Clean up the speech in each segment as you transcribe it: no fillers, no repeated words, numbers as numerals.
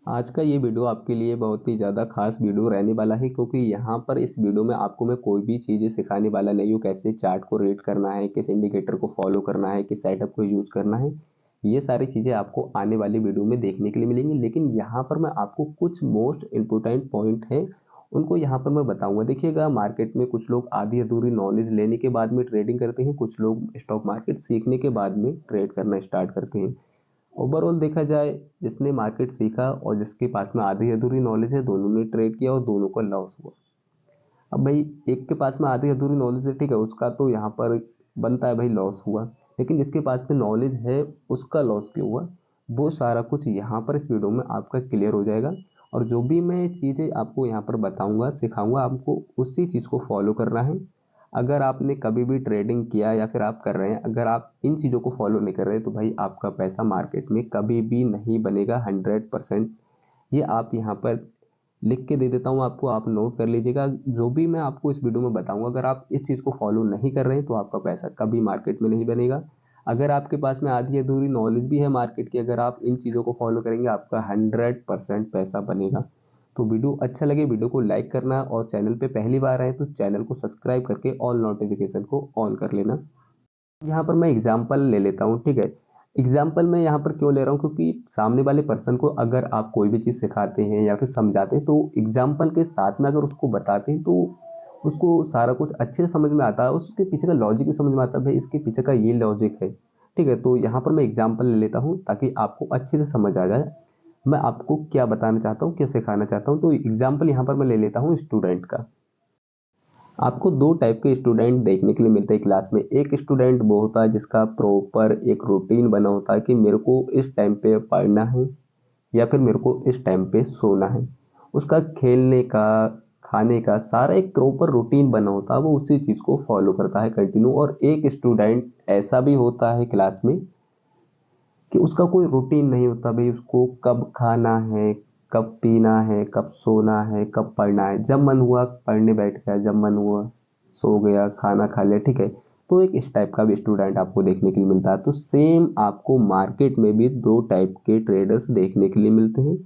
आज का ये वीडियो आपके लिए बहुत ही ज़्यादा खास वीडियो रहने वाला है, क्योंकि यहाँ पर इस वीडियो में आपको मैं कोई भी चीज़ें सिखाने वाला नहीं हूँ। कैसे चार्ट को रीड करना है, किस इंडिकेटर को फॉलो करना है, किस सेटअप को यूज़ करना है, ये सारी चीज़ें आपको आने वाली वीडियो में देखने के लिए मिलेंगी। लेकिन यहाँ पर मैं आपको कुछ मोस्ट इम्पोर्टेंट पॉइंट हैं, उनको यहाँ पर मैं बताऊँगा। देखिएगा, मार्केट में कुछ लोग आधी अधूरी नॉलेज लेने के बाद में ट्रेडिंग करते हैं, कुछ लोग स्टॉक मार्केट सीखने के बाद में ट्रेड करना स्टार्ट करते हैं। ओवरऑल देखा जाए, जिसने मार्केट सीखा और जिसके पास में आधी अधूरी नॉलेज है, दोनों ने ट्रेड किया और दोनों को लॉस हुआ। अब भाई, एक के पास में आधी अधूरी नॉलेज है, ठीक है, उसका तो यहाँ पर बनता है भाई लॉस हुआ। लेकिन जिसके पास में नॉलेज है, उसका लॉस क्यों हुआ, वो सारा कुछ यहाँ पर इस वीडियो में आपका क्लियर हो जाएगा। और जो भी मैं चीज़ें आपको यहाँ पर बताऊँगा, सिखाऊँगा, आपको उसी चीज़ को फॉलो करना है। अगर आपने कभी भी ट्रेडिंग किया या फिर आप कर रहे हैं, अगर आप इन चीज़ों को फॉलो नहीं कर रहे, तो भाई आपका पैसा मार्केट में कभी भी नहीं बनेगा 100%। ये आप यहाँ पर लिख के दे देता हूँ आपको, आप नोट कर लीजिएगा। जो भी मैं आपको इस वीडियो में बताऊँगा, अगर आप इस चीज़ को फॉलो नहीं कर रहे हैं, तो आपका पैसा कभी मार्केट में नहीं बनेगा। अगर आपके पास में आधी अधूरी नॉलेज भी है मार्केट की, अगर आप इन चीज़ों को फॉलो करेंगे, आपका 100% पैसा बनेगा। तो वीडियो अच्छा लगे, वीडियो को लाइक करना, और चैनल पे पहली बार आए तो चैनल को सब्सक्राइब करके ऑल नोटिफिकेशन को ऑन कर लेना। यहाँ पर मैं एग्जाम्पल ले लेता हूँ, ठीक है। एग्जाम्पल मैं यहाँ पर क्यों ले रहा हूँ, क्योंकि सामने वाले पर्सन को अगर आप कोई भी चीज़ सिखाते हैं या फिर समझाते हैं, तो एग्जाम्पल के साथ में अगर उसको बताते हैं, तो उसको सारा कुछ अच्छे से समझ में आता है, उसके पीछे का लॉजिक भी समझ में आता है, भाई इसके पीछे का ये लॉजिक है। ठीक है, तो यहाँ पर मैं एग्जाम्पल ले लेता हूँ ताकि आपको अच्छे से समझ आ जाए मैं आपको क्या बताना चाहता हूँ, क्या सिखाना चाहता हूँ। तो एग्जाम्पल यहाँ पर मैं ले लेता हूँ स्टूडेंट का। आपको दो टाइप के स्टूडेंट देखने के लिए मिलते हैं क्लास में। एक स्टूडेंट वो होता है जिसका प्रॉपर एक रूटीन बना होता है कि मेरे को इस टाइम पे पढ़ना है या फिर मेरे को इस टाइम पे सोना है। उसका खेलने का, खाने का सारा एक प्रॉपर रूटीन बना होता है, वो उसी चीज़ को फॉलो करता है कंटिन्यू। और एक स्टूडेंट ऐसा भी होता है क्लास में कि उसका कोई रूटीन नहीं होता, भाई उसको कब खाना है, कब पीना है, कब सोना है, कब पढ़ना है। जब मन हुआ पढ़ने बैठ गया, जब मन हुआ सो गया, खाना खा लिया, ठीक है। तो एक इस टाइप का भी स्टूडेंट आपको देखने के लिए मिलता है। तो सेम आपको मार्केट में भी दो टाइप के ट्रेडर्स देखने के लिए मिलते हैं।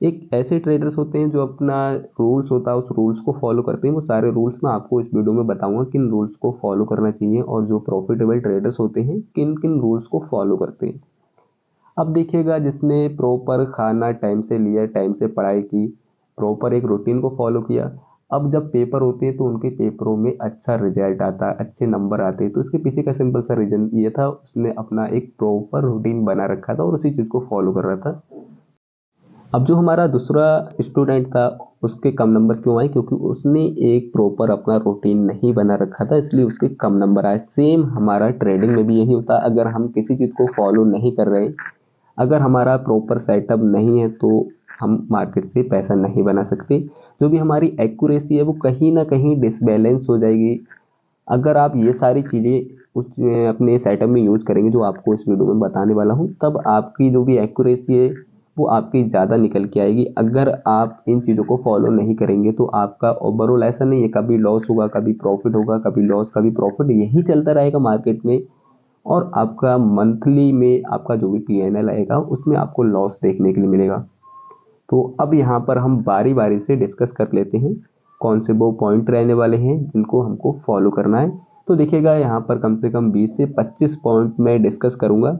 एक ऐसे ट्रेडर्स होते हैं जो अपना रूल्स होता है, उस रूल्स को फॉलो करते हैं। वो सारे रूल्स मैं आपको इस वीडियो में बताऊंगा, किन रूल्स को फॉलो करना चाहिए, और जो प्रॉफिटेबल ट्रेडर्स होते हैं किन किन रूल्स को फॉलो करते हैं। अब देखिएगा, जिसने प्रॉपर खाना टाइम से लिया, टाइम से पढ़ाई की, प्रॉपर एक रूटीन को फॉलो किया, अब जब पेपर होते हैं तो उनके पेपरों में अच्छा रिजल्ट आता है, अच्छे नंबर आते हैं। तो इसके पीछे का सिंपल सा रीज़न ये था, उसने अपना एक प्रॉपर रूटीन बना रखा था और उसी चीज़ को फॉलो कर रहा था। अब जो हमारा दूसरा स्टूडेंट था, उसके कम नंबर क्यों आए, क्योंकि उसने एक प्रॉपर अपना रूटीन नहीं बना रखा था, इसलिए उसके कम नंबर आए। सेम हमारा ट्रेडिंग में भी यही होता है। अगर हम किसी चीज़ को फॉलो नहीं कर रहे, अगर हमारा प्रॉपर सेटअप नहीं है, तो हम मार्केट से पैसा नहीं बना सकते। जो भी हमारी एक्यूरेसी है वो कहीं ना कहीं डिसबैलेंस हो जाएगी। अगर आप ये सारी चीज़ें उस अपने सेटअप में यूज़ करेंगे जो आपको इस वीडियो में बताने वाला हूँ, तब आपकी जो भी एक्यूरेसी है वो आपकी ज़्यादा निकल के आएगी। अगर आप इन चीज़ों को फॉलो नहीं करेंगे तो आपका ओवरऑल ऐसा नहीं है, कभी लॉस होगा, कभी प्रॉफिट होगा, कभी लॉस, कभी प्रॉफिट, यही चलता रहेगा मार्केट में। और आपका मंथली में आपका जो भी पीएनएल आएगा उसमें आपको लॉस देखने के लिए मिलेगा। तो अब यहाँ पर हम बारी बारी से डिस्कस कर लेते हैं कौन से वो पॉइंट रहने वाले हैं जिनको हमको फॉलो करना है। तो देखिएगा, यहाँ पर कम से कम 20 से 25 पॉइंट मैं डिस्कस करूँगा,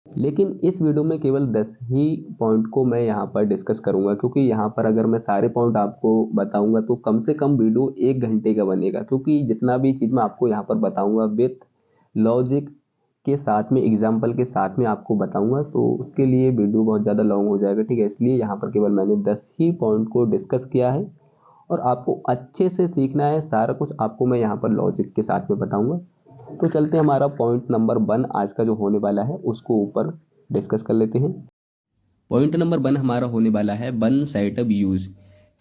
लेकिन इस वीडियो में केवल 10 ही पॉइंट को मैं यहाँ पर डिस्कस करूँगा, क्योंकि यहाँ पर अगर मैं सारे पॉइंट आपको बताऊँगा तो कम से कम वीडियो 1 घंटे का बनेगा। क्योंकि जितना भी चीज़ मैं आपको यहाँ पर बताऊँगा विथ लॉजिक के साथ में, एग्जाम्पल के साथ में आपको बताऊँगा, तो उसके लिए वीडियो बहुत ज़्यादा लॉन्ग हो जाएगा, ठीक है। इसलिए यहाँ पर केवल मैंने 10 ही पॉइंट को डिस्कस किया है, और आपको अच्छे से सीखना है। सारा कुछ आपको मैं यहाँ पर लॉजिक के साथ में बताऊँगा। तो चलते हैं, हमारा पॉइंट नंबर 1 आज का जो होने वाला है उसको ऊपर डिस्कस कर लेते हैं। पॉइंट नंबर 1 हमारा होने वाला है वन सेटअप यूज।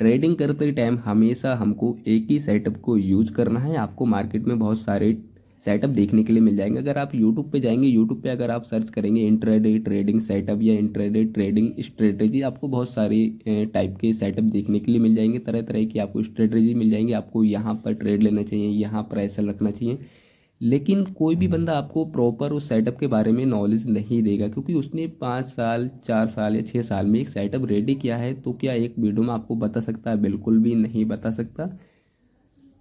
ट्रेडिंग करते टाइम हमेशा हमको एक ही सेटअप को यूज करना है। आपको मार्केट में बहुत सारे सेटअप देखने के लिए मिल जाएंगे। अगर आप यूट्यूब पे जाएंगे, यूट्यूब पे अगर आप सर्च करेंगे इंट्राडे ट्रेडिंग सेटअप या इंट्राडे ट्रेडिंग स्ट्रेटेजी, आपको बहुत सारे टाइप के सेटअप देखने के लिए मिल जाएंगे। तरह तरह की आपको स्ट्रेटेजी मिल जाएंगी। आपको यहाँ पर ट्रेड लेना चाहिए, यहाँ पर ऐसा रखना चाहिए, लेकिन कोई भी बंदा आपको प्रॉपर उस सेटअप के बारे में नॉलेज नहीं देगा, क्योंकि उसने 5 साल 4 साल या 6 साल में एक सेटअप रेडी किया है। तो क्या एक वीडियो में आपको बता सकता है? बिल्कुल भी नहीं बता सकता।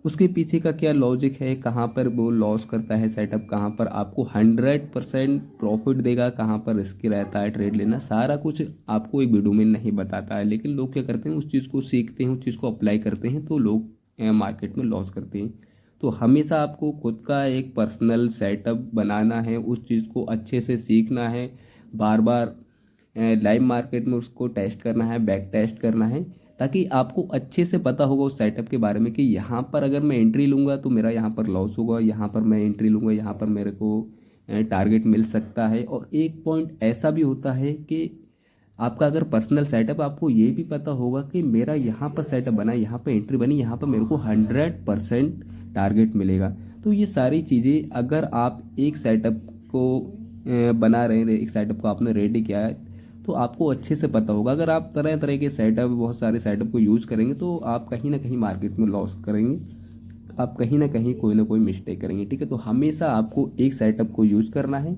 उसके पीछे का क्या लॉजिक है, कहाँ पर वो लॉस करता है सेटअप, कहाँ पर आपको 100% प्रॉफिट देगा, कहाँ पर रिस्की रहता है ट्रेड लेना, सारा कुछ आपको एक वीडियो में नहीं बताता है। लेकिन लोग क्या करते हैं, उस चीज़ को सीखते हैं, उस चीज़ को अप्लाई करते हैं, तो लोग मार्केट में लॉस करते हैं। तो हमेशा आपको खुद का एक पर्सनल सेटअप बनाना है, उस चीज़ को अच्छे से सीखना है, बार बार लाइव मार्केट में उसको टेस्ट करना है, बैक टेस्ट करना है, ताकि आपको अच्छे से पता होगा उस सेटअप के बारे में कि यहाँ पर अगर मैं एंट्री लूँगा तो मेरा यहाँ पर लॉस होगा, यहाँ पर मैं एंट्री लूँगा यहाँ पर मेरे को टारगेट मिल सकता है। और एक पॉइंट ऐसा भी होता है कि आपका अगर पर्सनल सेटअप, आपको ये भी पता होगा कि मेरा यहाँ पर सेटअप बना, यहाँ पर एंट्री बनी, यहाँ पर मेरे को 100% टारगेट मिलेगा। तो ये सारी चीज़ें अगर आप एक सेटअप को बना रहे हैं, एक सेटअप को आपने रेडी किया है, तो आपको अच्छे से पता होगा। अगर आप तरह तरह के सेटअप, बहुत सारे सेटअप को यूज़ करेंगे तो आप कहीं ना कहीं मार्केट में लॉस करेंगे, आप कहीं ना कोई मिस्टेक करेंगे। ठीक है, तो हमेशा आपको एक सेटअप को यूज़ करना है,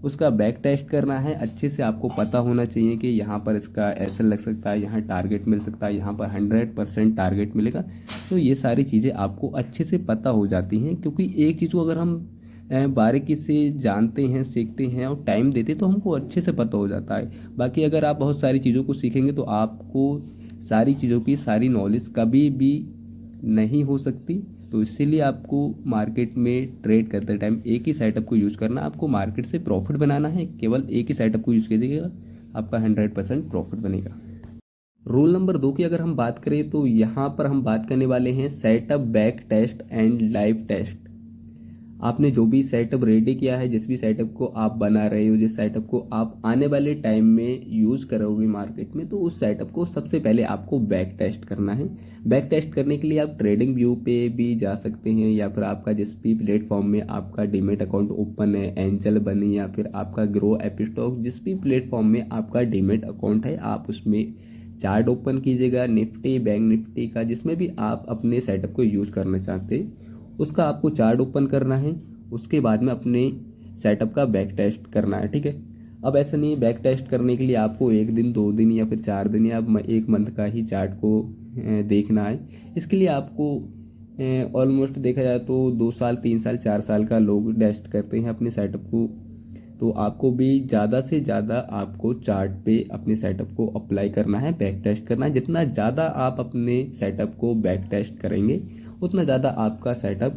उसका बैक टेस्ट करना है, अच्छे से आपको पता होना चाहिए कि यहाँ पर इसका एसएल लग सकता है, यहाँ टारगेट मिल सकता है, यहाँ पर 100% टारगेट मिलेगा। तो ये सारी चीज़ें आपको अच्छे से पता हो जाती हैं, क्योंकि एक चीज़ को अगर हम बारीकी से जानते हैं, सीखते हैं और टाइम देते हैं तो हमको अच्छे से पता हो जाता है। बाकी अगर आप बहुत सारी चीज़ों को सीखेंगे तो आपको सारी चीज़ों की सारी नॉलेज कभी भी नहीं हो सकती। तो इसीलिए आपको मार्केट में ट्रेड करते टाइम एक ही सेटअप को यूज़ करना। आपको मार्केट से प्रॉफिट बनाना है, केवल एक ही सेटअप को यूज़ कीजिएगा, आपका 100% प्रॉफिट बनेगा। रूल नंबर 2 की अगर हम बात करें तो यहाँ पर हम बात करने वाले हैं setup, back test and live test. आपने जो भी सेटअप रेडी किया है, जिस भी सेटअप को आप बना रहे हो, जिस सेटअप को आप आने वाले टाइम में यूज़ करोगे मार्केट में, तो उस सेटअप को सबसे पहले आपको बैक टेस्ट करना है। बैक टेस्ट करने के लिए आप ट्रेडिंग व्यू पे भी जा सकते हैं, या फिर आपका जिस भी प्लेटफॉर्म में आपका डीमेट अकाउंट ओपन है, एंजल बनी या फिर आपका ग्रो एपिस्टॉक, जिस भी प्लेटफॉर्म में आपका डीमेट अकाउंट है, आप उसमें चार्ट ओपन कीजिएगा, निफ्टी, बैंक निफ्टी का, जिसमें भी आप अपने सेटअप को यूज़ करना चाहते हैं उसका आपको चार्ट ओपन करना है। उसके बाद में अपने सेटअप का बैक टेस्ट करना है। ठीक है, अब ऐसा नहीं है, बैक टेस्ट करने के लिए आपको 1 दिन 2 दिन या फिर 4 दिन या 1 मंथ का ही चार्ट को देखना है। इसके लिए आपको ऑलमोस्ट देखा जाए तो 2 साल 3 साल 4 साल का लोग टेस्ट करते हैं अपने सेटअप को। तो आपको भी ज़्यादा से ज़्यादा आपको चार्ट पे अपने सेटअप को अप्लाई करना है, बैक टेस्ट करना है। जितना ज़्यादा आप अपने सेटअप को बैक टेस्ट करेंगे उतना ज़्यादा आपका सेटअप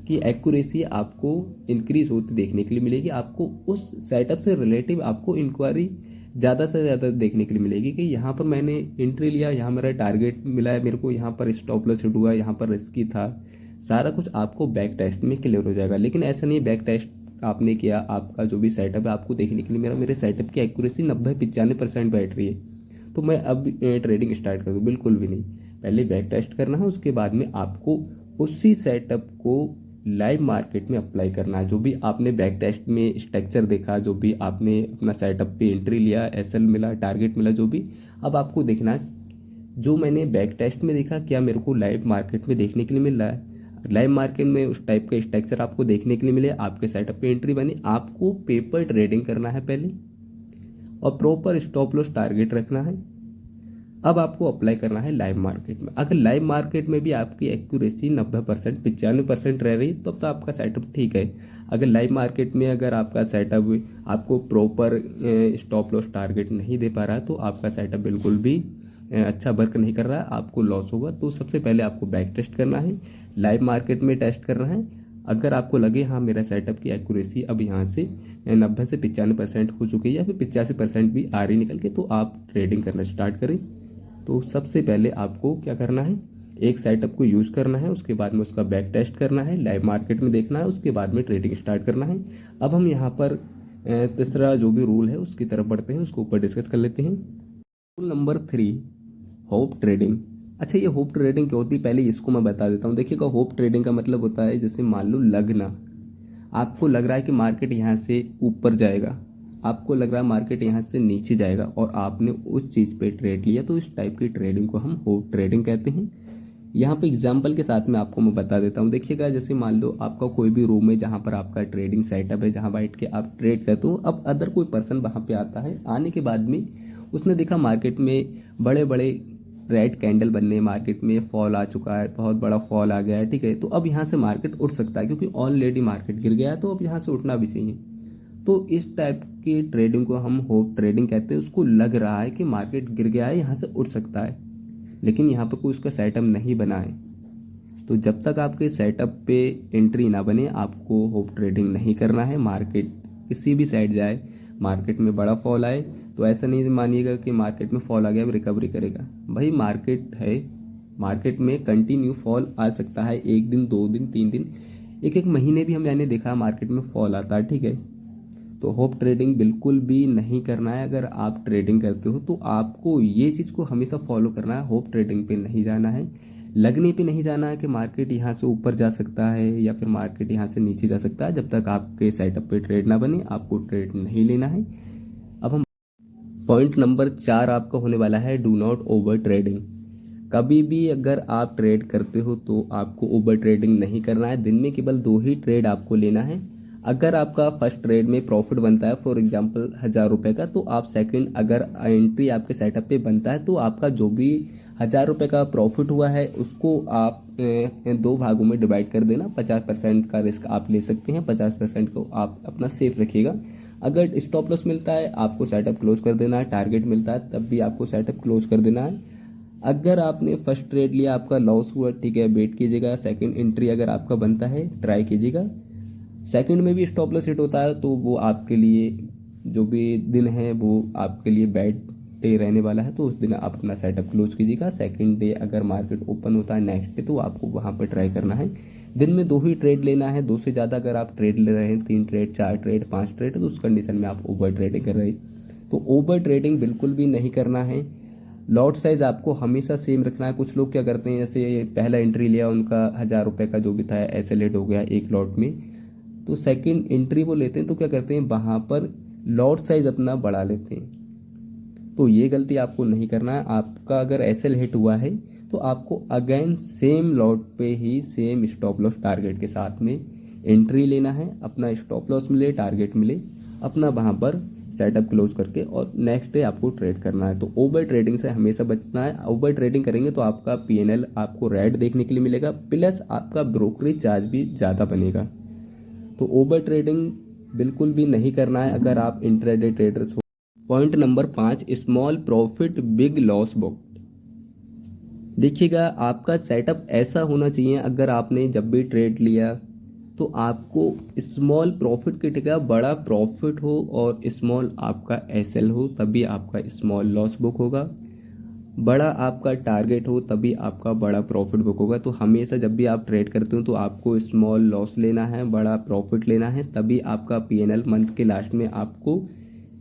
की एक्यूरेसी आपको इंक्रीज होती देखने के लिए मिलेगी। आपको उस सेटअप से रिलेटिव आपको इंक्वायरी ज़्यादा से ज़्यादा देखने के लिए मिलेगी कि यहाँ पर मैंने एंट्री लिया, यहाँ मेरा टारगेट मिला है, मेरे को यहाँ पर स्टॉप लॉस हिट हुआ, यहाँ पर रिस्की था। सारा कुछ आपको बैक टेस्ट में क्लियर हो जाएगा। लेकिन ऐसा नहीं, बैक टेस्ट आपने किया, आपका जो भी सेटअप है आपको देखने के लिए मेरे सेटअप की एक्यूरेसी 90-95% बैठ रही है तो मैं अब ट्रेडिंग स्टार्ट कर दूँ, बिल्कुल भी नहीं। पहले बैक टेस्ट करना है, उसके बाद में आपको उसी सेटअप को लाइव मार्केट में अप्लाई करना है। जो भी आपने बैक टेस्ट में स्ट्रक्चर देखा, जो भी आपने अपना सेटअप पे एंट्री लिया, एसएल मिला, टारगेट मिला, जो भी, अब आपको देखना है जो मैंने बैक टेस्ट में देखा क्या मेरे को लाइव मार्केट में देखने के लिए मिल रहा है। लाइव मार्केट में उस टाइप का स्ट्रक्चर आपको देखने के लिए मिले, आपके सेटअप पे एंट्री बनी, आपको पेपर ट्रेडिंग करना है पहले और प्रॉपर स्टॉप लॉस टारगेट रखना है। अब आपको अप्लाई करना है लाइव मार्केट में। अगर लाइव मार्केट में भी आपकी एक्यूरेसी 90% 95% रह रही तब तो आपका सेटअप ठीक है। अगर लाइव मार्केट में अगर आपका सेटअप आपको प्रॉपर स्टॉप लॉस टारगेट नहीं दे पा रहा है तो आपका सेटअप बिल्कुल भी अच्छा वर्क नहीं कर रहा है, आपको लॉस होगा। तो सबसे पहले आपको बैक टेस्ट करना है, लाइव मार्केट में टेस्ट करना है। अगर आपको लगे हाँ मेरा सेटअप की एक्यूरेसी अब यहाँ से 90 से 95% हो चुकी है या फिर 85% भी आ रही निकल के, तो आप ट्रेडिंग करना स्टार्ट करें। तो सबसे पहले आपको क्या करना है, एक सेटअप को यूज़ करना है, उसके बाद में उसका बैक टेस्ट करना है, लाइव मार्केट में देखना है, उसके बाद में ट्रेडिंग स्टार्ट करना है। अब हम यहाँ पर तीसरा जो भी रूल है उसकी तरफ बढ़ते हैं, उसको ऊपर डिस्कस कर लेते हैं। Rule number 3, hope trading. अच्छा, ये होप ट्रेडिंग क्या होती है पहले इसको मैं बता देता हूँ। देखिएगा, होप ट्रेडिंग का मतलब होता है जैसे मान लो लगना, आपको लग रहा है कि मार्केट यहाँ से ऊपर जाएगा, आपको लग रहा है मार्केट यहाँ से नीचे जाएगा और आपने उस चीज़ पे ट्रेड लिया, तो इस टाइप की ट्रेडिंग को हम होप ट्रेडिंग कहते हैं। यहाँ पे एग्जाम्पल के साथ में आपको मैं बता देता हूँ। देखिएगा, जैसे मान लो आपका कोई भी रूम है जहाँ पर आपका ट्रेडिंग सेटअप है, जहाँ बैठ के आप ट्रेड करते हो। अब अदर कोई पर्सन वहाँ पे आता है, आने के बाद में उसने देखा मार्केट में बड़े बड़े रेड कैंडल बनने, मार्केट में फॉल आ चुका है, बहुत बड़ा फॉल आ गया है, ठीक है। तो अब यहाँ से मार्केट उठ सकता है क्योंकि ऑलरेडी मार्केट गिर गया है, तो अब यहाँ से उठना भी चाहिए। तो इस टाइप की ट्रेडिंग को हम होप ट्रेडिंग कहते हैं। उसको लग रहा है कि मार्केट गिर गया है, यहाँ से उठ सकता है, लेकिन यहाँ पर कोई उसका सेटअप नहीं बना है। तो जब तक आपके सेटअप पे एंट्री ना बने, आपको होप ट्रेडिंग नहीं करना है। मार्केट किसी भी साइड जाए, मार्केट में बड़ा फॉल आए, तो ऐसा नहीं मानिएगा कि मार्केट में फॉल आ गया अब रिकवरी करेगा। भाई मार्केट है, मार्केट में कंटिन्यू फॉल आ सकता है, 1 दिन 2 दिन 3 दिन, एक एक महीने भी हम मैंने देखा मार्केट में फॉल आता है, ठीक है। तो होप ट्रेडिंग बिल्कुल भी नहीं करना है। अगर आप ट्रेडिंग करते हो तो आपको ये चीज़ को हमेशा फॉलो करना है, होप ट्रेडिंग पे नहीं जाना है, लगने पे नहीं जाना है कि मार्केट यहाँ से ऊपर जा सकता है या फिर मार्केट यहाँ से नीचे जा सकता है। जब तक आपके सेटअप पे ट्रेड ना बने, आपको ट्रेड नहीं लेना है। अब हम पॉइंट नंबर 4 आपका होने वाला है, डू नॉट ओवर ट्रेडिंग। कभी भी अगर आप ट्रेड करते हो तो आपको ओवर ट्रेडिंग नहीं करना है। दिन में केवल 2 ही ट्रेड आपको लेना है। अगर आपका फर्स्ट ट्रेड में प्रॉफिट बनता है, फॉर एग्जांपल 1000 रुपये का, तो आप सेकंड अगर एंट्री आपके सेटअप पे बनता है तो आपका जो भी 1000 रुपये का प्रॉफिट हुआ है उसको आप 2 भागों में डिवाइड कर देना। 50% का रिस्क आप ले सकते हैं, 50% को आप अपना सेफ रखिएगा। अगर स्टॉप लॉस मिलता है आपको सेटअप क्लोज कर देना है, टारगेट मिलता है तब भी आपको सेटअप क्लोज कर देना है। अगर आपने फर्स्ट ट्रेड लिया, आपका लॉस हुआ, ठीक है, वेट कीजिएगा। सेकंड एंट्री अगर आपका बनता है, ट्राई कीजिएगा। सेकंड में भी स्टॉप लॉस हिट होता है तो वो आपके लिए जो भी दिन है वो आपके लिए बैड डे रहने वाला है, तो उस दिन आप अपना सेटअप क्लोज कीजिएगा। सेकंड डे अगर मार्केट ओपन होता है नेक्स्ट डे, तो आपको वहाँ पर ट्राई करना है। दिन में 2 ही ट्रेड लेना है। 2 से ज़्यादा अगर आप ट्रेड ले रहे हैं, 3 ट्रेड 4 ट्रेड 5 ट्रेड, तो उस कंडीशन में आप ओवर ट्रेडिंग कर रहे हैं। तो ओवर ट्रेडिंग बिल्कुल भी नहीं करना है। लॉट साइज आपको हमेशा सेम रखना है। कुछ लोग क्या करते हैं, जैसे पहला एंट्री लिया उनका 1000 रुपये का जो भी था एसएलएड हो गया एक लॉट में, तो सेकंड एंट्री वो लेते हैं तो क्या करते हैं, वहाँ पर लॉट साइज अपना बढ़ा लेते हैं। तो ये गलती आपको नहीं करना है। आपका अगर एसएल हिट हुआ है तो आपको अगेन सेम लॉट पे ही सेम स्टॉप लॉस टारगेट के साथ में एंट्री लेना है। अपना स्टॉप लॉस मिले, टारगेट मिले, अपना वहाँ पर सेटअप क्लोज करके और नेक्स्ट डे आपको ट्रेड करना है। तो ओवर ट्रेडिंग से हमेशा बचना है। ओवर ट्रेडिंग करेंगे तो आपका पीएनएल आपको रेड देखने के लिए मिलेगा, प्लस आपका ब्रोकरेज चार्ज भी ज़्यादा बनेगा। तो ओवर ट्रेडिंग बिल्कुल भी नहीं करना है अगर आप इंट्राडे ट्रेडर्स हो। Point number 5, small profit big loss book. देखिएगा, आपका सेटअप ऐसा होना चाहिए, अगर आपने जब भी ट्रेड लिया तो आपको स्मॉल प्रॉफिट की जगह बड़ा प्रॉफिट हो और स्मॉल आपका एसएल हो, तभी आपका स्मॉल लॉस बुक होगा। बड़ा आपका टारगेट हो तभी आपका बड़ा प्रॉफिट बुक होगा। तो हमेशा जब भी आप ट्रेड करते हो तो आपको स्मॉल लॉस लेना है, बड़ा प्रॉफिट लेना है, तभी आपका पीएनएल मंथ के लास्ट में आपको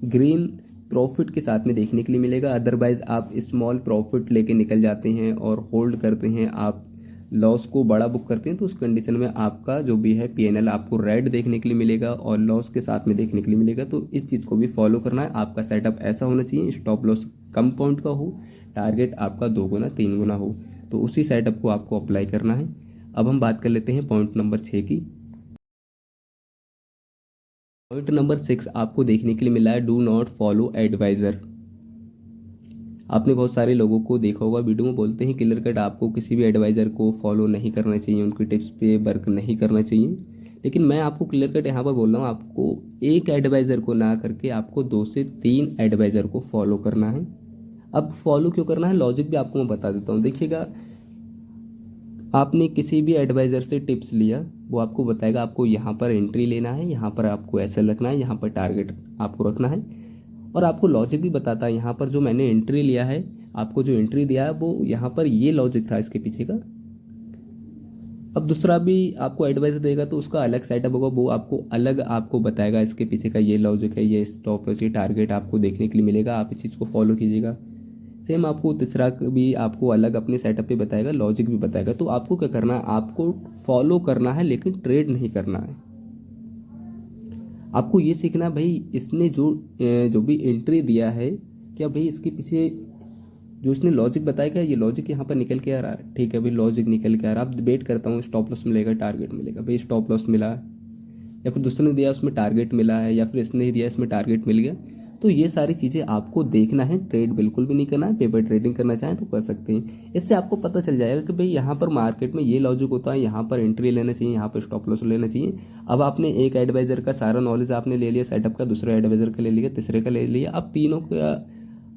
ग्रीन प्रॉफिट के साथ में देखने के लिए मिलेगा। अदरवाइज आप स्मॉल प्रॉफिट लेके निकल जाते हैं और होल्ड करते हैं, आप लॉस को बड़ा बुक करते हैं, तो उस कंडीशन में आपका जो भी है पीएनएल आपको रेड देखने के लिए मिलेगा और लॉस के साथ में देखने के लिए मिलेगा। तो इस चीज़ को भी फॉलो करना है। आपका सेटअप ऐसा होना चाहिए, स्टॉप लॉस कम पॉइंट का हो, टारगेट आपका 2 गुना 3 गुना हो, तो उसी सेटअप को आपको अप्लाई करना है। अब हम बात कर लेते हैं पॉइंट नंबर 6 की। पॉइंट नंबर 6 आपको देखने के लिए मिला है, डू नॉट फॉलो एडवाइज़र। आपने बहुत सारे लोगों को देखा होगा वीडियो में बोलते हैं क्लियर कट आपको किसी भी एडवाइज़र को फॉलो नहीं करना चाहिए, उनकी टिप्स पे वर्क नहीं करना चाहिए। लेकिन मैं आपको क्लियर कट यहाँ पर बोल रहा हूँ, आपको एक एडवाइज़र को ना करके आपको 2 से 3 एडवाइज़र को फॉलो करना है। अब फॉलो क्यों करना है, लॉजिक भी आपको मैं बता देता हूँ। देखिएगा, आपने किसी भी एडवाइज़र से टिप्स लिया, वो आपको बताएगा आपको यहाँ पर एंट्री लेना है, यहाँ पर आपको ऐसा रखना है, यहाँ पर टारगेट आपको रखना है, और आपको लॉजिक भी बताता है। यहाँ पर जो मैंने एंट्री लिया है, आपको जो एंट्री दिया है वो यहाँ पर ये लॉजिक था इसके पीछे का। अब दूसरा भी आपको एडवाइजर देगा तो उसका अलग सेटअप होगा, वो आपको अलग आपको बताएगा इसके पीछे का ये लॉजिक है, ये स्टॉप लॉस, ये टारगेट आपको देखने के लिए मिलेगा, आप इस चीज़ को फॉलो कीजिएगा। सेम आपको तीसरा भी आपको अलग अपने सेटअप पे बताएगा, लॉजिक भी बताएगा। तो आपको क्या करना है, आपको फॉलो करना है लेकिन ट्रेड नहीं करना है। आपको ये सीखना है भाई, इसने जो भी एंट्री दिया है, क्या भाई इसके पीछे जो इसने लॉजिक बताया ये लॉजिक यहाँ पर निकल के आ रहा है। ठीक है भाई, लॉजिक निकल के आ रहा है। अब वेट करता हूँ स्टॉप लॉस मिलेगा, टारगेट मिलेगा। भाई स्टॉप लॉस मिला, या फिर दूसरे ने दिया उसमें टारगेट मिला है, या फिर इसने ही दिया इसमें टारगेट मिल गया। तो ये सारी चीज़ें आपको देखना है। ट्रेड बिल्कुल भी नहीं करना है। पेपर ट्रेडिंग करना चाहें तो कर सकते हैं। इससे आपको पता चल जाएगा कि भाई यहाँ पर मार्केट में ये लॉजिक होता है, यहाँ पर एंट्री लेना चाहिए, यहाँ पर स्टॉप लॉस लेना चाहिए। अब आपने एक एडवाइज़र का सारा नॉलेज आपने ले लिया सेटअप का, दूसरे एडवाइज़र का ले लिया, तीसरे का ले लिया। अब तीनों का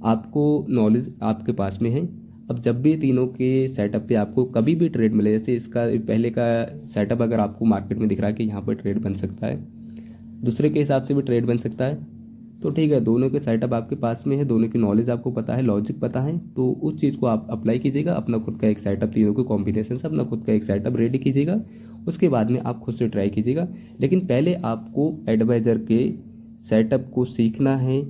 आपको नॉलेज आपके पास में है। अब जब भी तीनों के सेटअप पे आपको कभी भी ट्रेड मिले, जैसे इसका पहले का सेटअप अगर आपको मार्केट में दिख रहा है कि यहाँ पर ट्रेड बन सकता है, दूसरे के हिसाब से भी ट्रेड बन सकता है, तो ठीक है, दोनों के सेटअप आपके पास में है, दोनों की नॉलेज आपको पता है, लॉजिक पता है, तो उस चीज़ को आप अप्लाई कीजिएगा। अपना खुद का एक सेटअप, तीनों के कॉम्बिनेशन से अपना खुद का एक सेटअप रेडी कीजिएगा। उसके बाद में आप खुद से ट्राई कीजिएगा। लेकिन पहले आपको एडवाइज़र के सेटअप को सीखना है,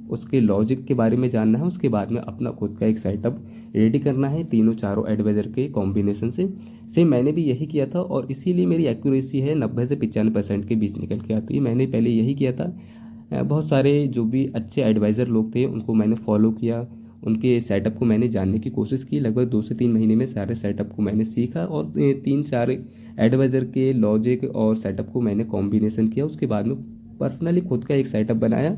उसके लॉजिक के बारे में जानना है। उसके बाद में अपना खुद का एक सेटअप रेडी करना है तीनों चारों एडवाइज़र के कॉम्बिनेशन से। सेम मैंने भी यही किया था और इसीलिए मेरी एक्यूरेसी है 90 से 95% के बीच निकल के आती है। मैंने पहले यही किया था। बहुत सारे जो भी अच्छे एडवाइज़र लोग थे उनको मैंने फॉलो किया, उनके सेटअप को मैंने जानने की कोशिश की। लगभग 2 से 3 महीने में सारे सेटअप को मैंने सीखा और 3-4 एडवाइज़र के लॉजिक और सेटअप को मैंने कॉम्बिनेशन किया। उसके बाद में पर्सनली खुद का एक सेटअप बनाया।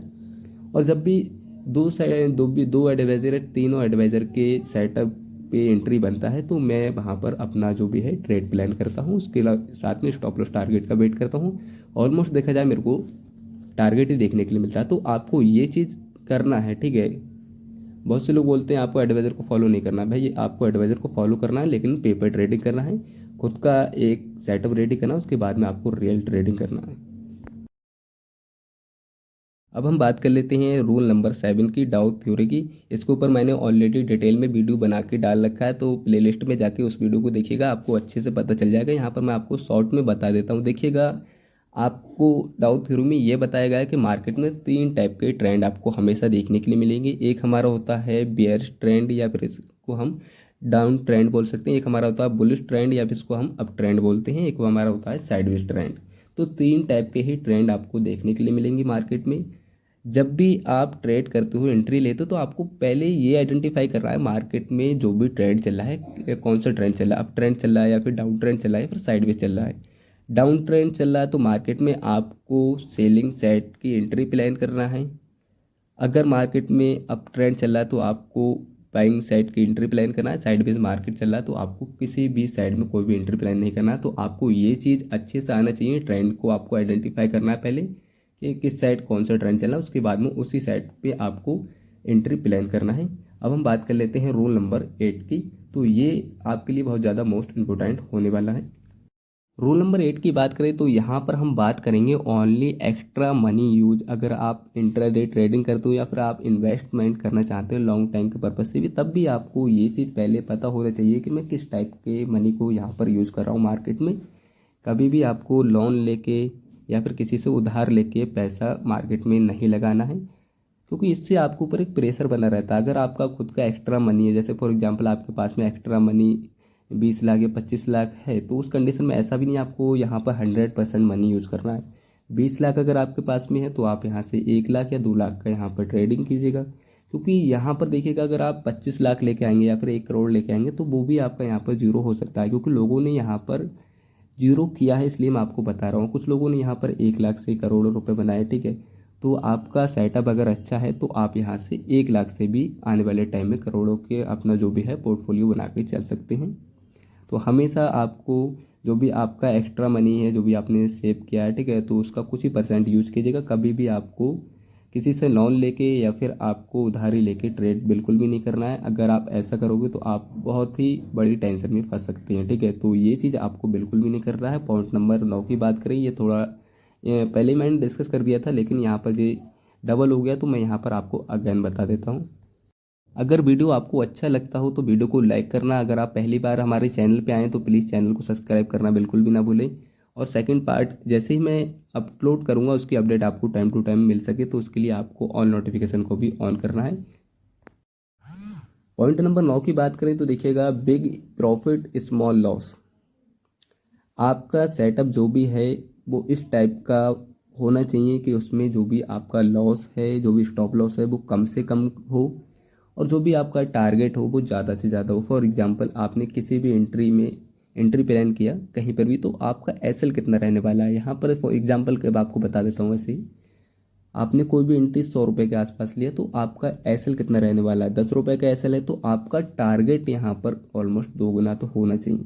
और जब भी दो एडवाइज़र, तीनों एडवाइज़र के सेटअप पे एंट्री बनता है तो मैं वहाँ पर अपना जो भी है ट्रेड प्लान करता हूँ। उसके साथ में स्टॉप लॉस टारगेट का वेट करता हूँ। ऑलमोस्ट देखा जाए मेरे को टारगेट ही देखने के लिए मिलता है। तो आपको ये चीज़ करना है, ठीक है। बहुत से लोग बोलते हैं आपको एडवाइज़र को फॉलो नहीं करना। भाई आपको एडवाइज़र को फॉलो करना है, लेकिन पेपर ट्रेडिंग करना है, खुद का एक सेटअप रेडी करना है। उसके बाद में आपको रियल ट्रेडिंग करना है। अब हम बात कर लेते हैं रूल नंबर 7 की, डाउ थ्योरी की। इसके ऊपर मैंने ऑलरेडी डिटेल में वीडियो बना के डाल रखा है, तो प्लेलिस्ट में जाके उस वीडियो को देखिएगा, आपको अच्छे से पता चल जाएगा। यहाँ पर मैं आपको शॉर्ट में बता देता हूँ। देखिएगा, आपको डाउ थ्योरी में ये बताया गया है कि मार्केट में 3 टाइप के ट्रेंड आपको हमेशा देखने के लिए मिलेंगे। एक हमारा होता है बेयरिश ट्रेंड, या फिर इसको हम डाउन ट्रेंड बोल सकते हैं। एक हमारा होता है बुलिश ट्रेंड, या फिर इसको हम अप ट्रेंड बोलते हैं। एक हमारा होता है साइडवेज ट्रेंड। तो 3 टाइप के ही ट्रेंड आपको देखने के लिए मिलेंगे मार्केट में। जब भी आप ट्रेड करते हो, एंट्री लेते हो, तो आपको पहले ये आइडेंटिफाई कर रहा है मार्केट में जो भी ट्रेंड चल रहा है, कौन सा ट्रेंड चल रहा है, अप ट्रेंड चल रहा है, या फिर डाउन ट्रेंड चल रहा है, या फिर साइडवेज चल रहा है। डाउन ट्रेंड चल रहा है तो मार्केट में आपको सेलिंग साइड की एंट्री प्लान करना है। अगर मार्केट में अप ट्रेंड चल रहा है तो आपको बाइंग साइड की एंट्री प्लान करना है। साइडवेज मार्केट चल रहा है तो आपको किसी भी साइड में कोई भी एंट्री प्लान नहीं करना है। तो आपको ये चीज़ अच्छे से आना चाहिए। ट्रेंड को आपको आइडेंटिफाई करना है पहले कि किस साइड कौन सा ट्रेंड चल रहा है, उसके बाद में उसी साइड पे आपको एंट्री प्लान करना है। अब हम बात कर लेते हैं रूल नंबर 8 की। तो ये आपके लिए बहुत ज़्यादा मोस्ट इम्पोर्टेंट होने वाला है। रूल नंबर 8 की बात करें तो यहाँ पर हम बात करेंगे ओनली एक्स्ट्रा मनी यूज। अगर आप इंट्राडे ट्रेडिंग करते हो या फिर आप इन्वेस्टमेंट करना चाहते हो लॉन्ग टाइम के पर्पज से भी, तब भी आपको ये चीज़ पहले पता होना चाहिए कि मैं किस टाइप के मनी को यहाँ पर यूज़ कर रहा हूँ मार्केट में। कभी भी आपको लोन लेके या फिर किसी से उधार लेके पैसा मार्केट में नहीं लगाना है, क्योंकि इससे आपके ऊपर एक प्रेशर बना रहता है। अगर आपका खुद का एक्स्ट्रा मनी है, जैसे फॉर एग्जांपल आपके पास में एक्स्ट्रा मनी 20 लाख या 25 लाख है, तो उस कंडीशन में ऐसा भी नहीं आपको यहाँ पर 100% मनी यूज़ करना है। 20 लाख अगर आपके पास में है तो आप यहाँ से 1 लाख या 2 लाख का यहाँ पर ट्रेडिंग कीजिएगा। क्योंकि यहाँ पर देखिएगा, अगर आप 25 लाख लेके आएंगे या फिर 1 करोड़ लेके आएंगे तो वो भी आपका यहाँ पर जीरो हो सकता है, क्योंकि लोगों ने यहाँ पर जीरो किया है, इसलिए मैं आपको बता रहा हूँ। कुछ लोगों ने यहाँ पर 1 लाख से करोड़ों रुपए बनाए, ठीक है। तो आपका सेटअप अगर अच्छा है तो आप यहाँ से 1 लाख से भी आने वाले टाइम में करोड़ों के अपना जो भी है पोर्टफोलियो बना के चल सकते हैं। तो हमेशा आपको जो भी आपका एक्स्ट्रा मनी है, जो भी आपने सेव किया है, ठीक है, तो उसका कुछ ही परसेंट यूज़ कीजिएगा। कभी भी आपको किसी से लोन लेके या फिर आपको उधारी लेके ट्रेड बिल्कुल भी नहीं करना है। अगर आप ऐसा करोगे तो आप बहुत ही बड़ी टेंशन में फंस सकते हैं, ठीक है। तो ये चीज़ आपको बिल्कुल भी नहीं कर रहा है। पॉइंट नंबर 9 की बात करें, ये थोड़ा पहले मैंने डिस्कस कर दिया था, लेकिन यहाँ पर ये डबल हो गया, तो मैं यहाँ पर आपको अगेन बता देता हूँ। अगर वीडियो आपको अच्छा लगता हो तो वीडियो को लाइक करना। अगर आप पहली बार हमारे चैनल पे आएँ तो प्लीज़ चैनल को सब्सक्राइब करना बिल्कुल भी ना भूलें। और सेकंड पार्ट जैसे ही मैं अपलोड करूँगा उसकी अपडेट आपको टाइम टू टाइम मिल सके, तो उसके लिए आपको ऑल नोटिफिकेशन को भी ऑन करना है। पॉइंट नंबर 9 की बात करें तो देखिएगा, बिग प्रॉफिट स्मॉल लॉस। आपका सेटअप जो भी है वो इस टाइप का होना चाहिए कि उसमें जो भी आपका लॉस है, जो भी स्टॉप लॉस है, वो कम से कम हो और जो भी आपका टारगेट हो वो ज़्यादा से ज़्यादा हो। फॉर एग्जांपल आपने किसी भी एंट्री प्लान किया कहीं पर भी, तो आपका एसएल कितना रहने वाला है यहाँ पर। फॉर एग्जांपल के आपको बता देता हूँ वैसे ही, आपने कोई भी एंट्री 100 रुपये के आसपास लिया तो आपका एसएल कितना रहने वाला है, 10 रुपये का एसएल है, तो आपका टारगेट यहाँ पर ऑलमोस्ट 2 गुना तो होना चाहिए,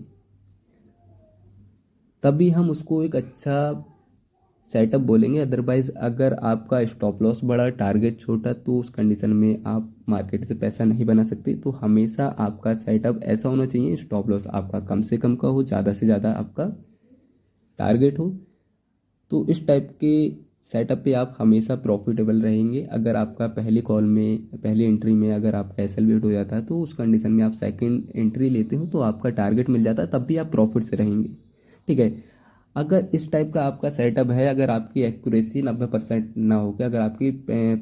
तभी हम उसको एक अच्छा सेटअप बोलेंगे। अदरवाइज अगर आपका स्टॉप लॉस बड़ा टारगेट छोटा तो उस कंडीशन में आप मार्केट से पैसा नहीं बना सकते। तो हमेशा आपका सेटअप ऐसा होना चाहिए, स्टॉप लॉस आपका कम से कम का हो, ज़्यादा से ज़्यादा आपका टारगेट हो। तो इस टाइप के सेटअप पे आप हमेशा प्रॉफिटेबल रहेंगे। अगर आपका पहली एंट्री में अगर आपका एसएल वेट हो जाता है तो उस कंडीशन में आप सेकंड एंट्री लेते हो तो आपका टारगेट मिल जाता है, तब भी आप प्रॉफिट से रहेंगे। ठीक है, अगर इस टाइप का आपका सेटअप है, अगर आपकी एक्यूरेसी 90% ना हो के अगर आपकी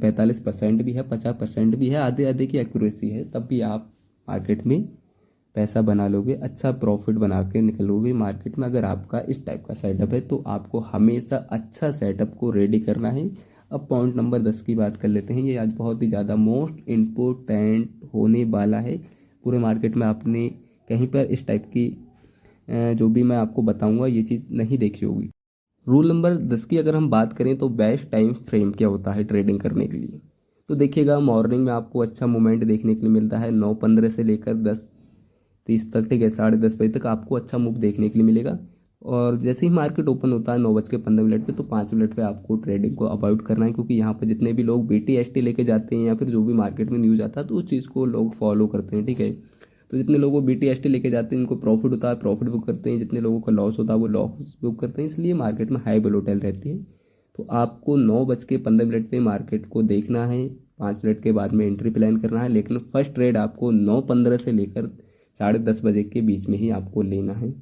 45% भी है, 50% भी है, आधे आधे की एक्यूरेसी है, तब भी आप मार्केट में पैसा बना लोगे, अच्छा प्रॉफिट बना के निकलोगे मार्केट में। अगर आपका इस टाइप का सेटअप है तो आपको हमेशा अच्छा सेटअप को रेडी करना है। अब पॉइंट नंबर 10 की बात कर लेते हैं। ये आज बहुत ही ज़्यादा मोस्ट इम्पोर्टेंट होने वाला है। पूरे मार्केट में आपने कहीं पर इस टाइप की जो भी मैं आपको बताऊंगा ये चीज़ नहीं देखी होगी। रूल नंबर 10 की अगर हम बात करें तो बेस्ट टाइम फ्रेम क्या होता है ट्रेडिंग करने के लिए। तो देखिएगा, मॉर्निंग में आपको अच्छा मूवमेंट देखने के लिए मिलता है 9:15 से लेकर 10:30 तक। ठीक है, 10:30 बजे तक आपको अच्छा मूव देखने के लिए मिलेगा। और जैसे ही मार्केट ओपन होता है 9:15 पे, तो 5 मिनट पे आपको ट्रेडिंग को अवॉइड करना है, क्योंकि यहाँ पर जितने भी लोग BTST लेके जाते हैं या फिर जो भी मार्केट में न्यूज़ आता है तो उस चीज़ को लोग फॉलो करते हैं। ठीक है, तो जितने लोगों को BTST लेके जाते हैं इनको प्रॉफिट होता है, प्रॉफिट बुक करते हैं, जितने लोगों का लॉस होता है वो लॉस बुक करते हैं, इसलिए मार्केट में हाई वोलेटाइल रहती है। तो आपको 9:15 पे मार्केट को देखना है, 5 मिनट के बाद में एंट्री प्लान करना है, लेकिन फर्स्ट ट्रेड आपको 9:15 से लेकर 10:30 बजे के बीच में ही आपको लेना है।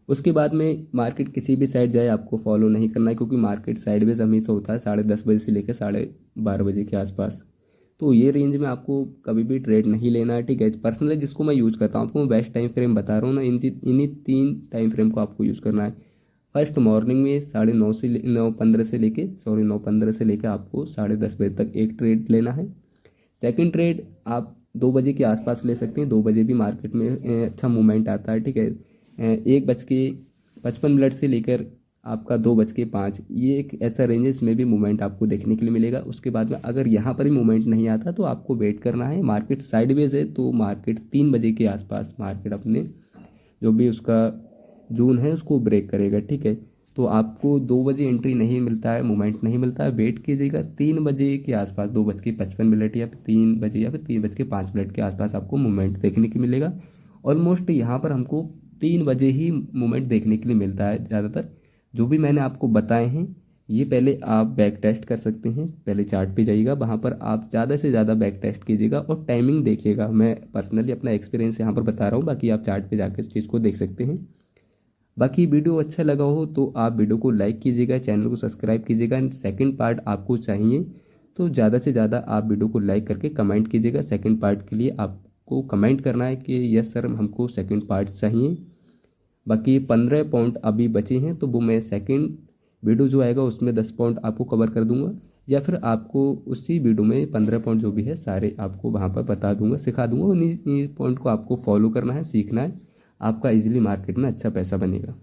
उसके बाद में मार्केट किसी भी साइड जाए आपको फॉलो नहीं करना है, क्योंकि मार्केट साइडवेज हमेशा होता है 10:30 बजे से लेकर 12:30 बजे के आसपास। तो ये रेंज में आपको कभी भी ट्रेड नहीं लेना है। ठीक है, पर्सनली जिसको मैं यूज़ करता हूँ आपको मैं बेस्ट टाइम फ्रेम बता रहा हूँ ना, इन्हीं 3 टाइम फ्रेम को आपको यूज़ करना है। फर्स्ट मॉर्निंग में 9:30 से लेके आपको 10:30 बजे तक एक ट्रेड लेना है। सेकंड ट्रेड आप 2 बजे के आसपास ले सकते हैं, 2 बजे भी मार्केट में अच्छा मूवमेंट आता है। ठीक है, 1:55 से लेकर आपका 2:05, ये एक ऐसा रेंज है, इसमें भी मूवमेंट आपको देखने के लिए मिलेगा। उसके बाद में अगर यहाँ पर भी मूवमेंट नहीं आता तो आपको वेट करना है। मार्केट साइडवेज है तो मार्केट 3 बजे के आसपास मार्केट अपने जो भी उसका जोन है उसको ब्रेक करेगा। ठीक है, तो आपको 2 बजे एंट्री नहीं मिलता है, मूवमेंट नहीं मिलता है, वेट कीजिएगा 3 बजे के आसपास, 2:55 या फिर 3 बजे या फिर 3:05 के आसपास आपको मूवमेंट देखने को मिलेगा। ऑलमोस्ट यहाँ पर हमको 3 बजे ही मूवमेंट देखने के लिए मिलता है ज़्यादातर। जो भी मैंने आपको बताए हैं ये पहले आप बैक टेस्ट कर सकते हैं, पहले चार्ट पे जाइएगा, वहाँ पर आप ज़्यादा से ज़्यादा बैक टेस्ट कीजिएगा और टाइमिंग देखिएगा। मैं पर्सनली अपना एक्सपीरियंस यहाँ पर बता रहा हूँ, बाकी आप चार्ट पे जाकर इस चीज़ को देख सकते हैं। बाकी वीडियो अच्छा लगा हो तो आप वीडियो को लाइक कीजिएगा, चैनल को सब्सक्राइब कीजिएगा। सेकंड पार्ट आपको चाहिए तो ज़्यादा से ज़्यादा आप वीडियो को लाइक करके कमेंट कीजिएगा। सेकंड पार्ट के लिए आपको कमेंट करना है कि यस सर हमको सेकंड पार्ट चाहिए। बाकी 15 पॉइंट अभी बचे हैं तो वो मैं सेकंड वीडियो जो आएगा उसमें 10 पॉइंट आपको कवर कर दूंगा, या फिर आपको उसी वीडियो में 15 पॉइंट जो भी है सारे आपको वहाँ पर बता दूंगा, सिखा दूंगा। उन्हीं पॉइंट को आपको फॉलो करना है, सीखना है, आपका इजीली मार्केट में अच्छा पैसा बनेगा।